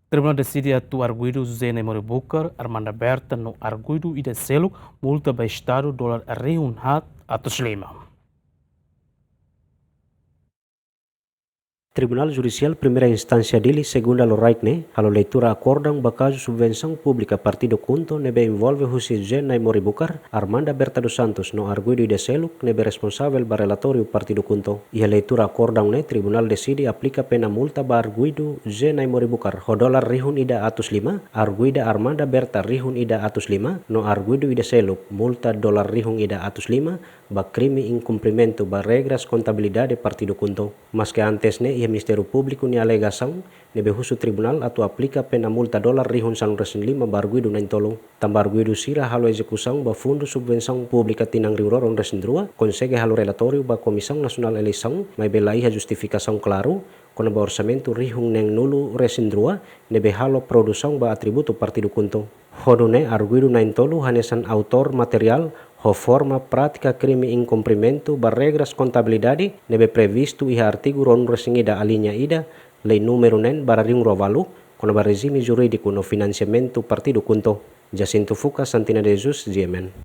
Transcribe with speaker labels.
Speaker 1: Tribunal decide atu arguido Zene Moribucar, Armanda Berta no arguido ida selo multa ba Estado dolar R1 atos lima.
Speaker 2: Tribunal Judicial Primeira Instância dele, segunda Lorraine, a leitura acordam bakaso subvenção pública partido Kunto nebe envolve José Zene Moribucar, Armanda Berta dos Santos no arguido ida selo nebe responsável ba relatório partido Kunto. E a leitura acordam ne tribunal decide aplica pena multa ba arguido Zene Moribucar, ho dolar rihun ida atos lima, arguida Armanda Berta rihun ida atos lima, no arguido ida selo multa dolar rihun ida atos lima, ba crime incumprimento ba regras contabilidade partido Kunto. Mas que antes ne ia Ministério Público ni alegação nebe husu tribunal atu aplica pena multa dolar rihun sanu resin lima ba arguido na intolo. Tambah arguido sira halo execução ba fundo subvenção pública tinang riuroron resin drua, consegue halo relatório ba Comissão Nacional Eleição, mai belai a justificação claro, quando ba orçamento rihun neng nulu resin drua, nebe halo produção ba atributo partido Kunto. Hodune arguido na intolo hanesan autor material ho forma prática crime incumprimento ba regras contabilidade nebe previsto iha artigo ron resingida alinha ida lei número nen barariung rovalu kono ba regime juridico no financiamento partido Kunto. Jacinto Fuca, Santina de Jesus, GMN.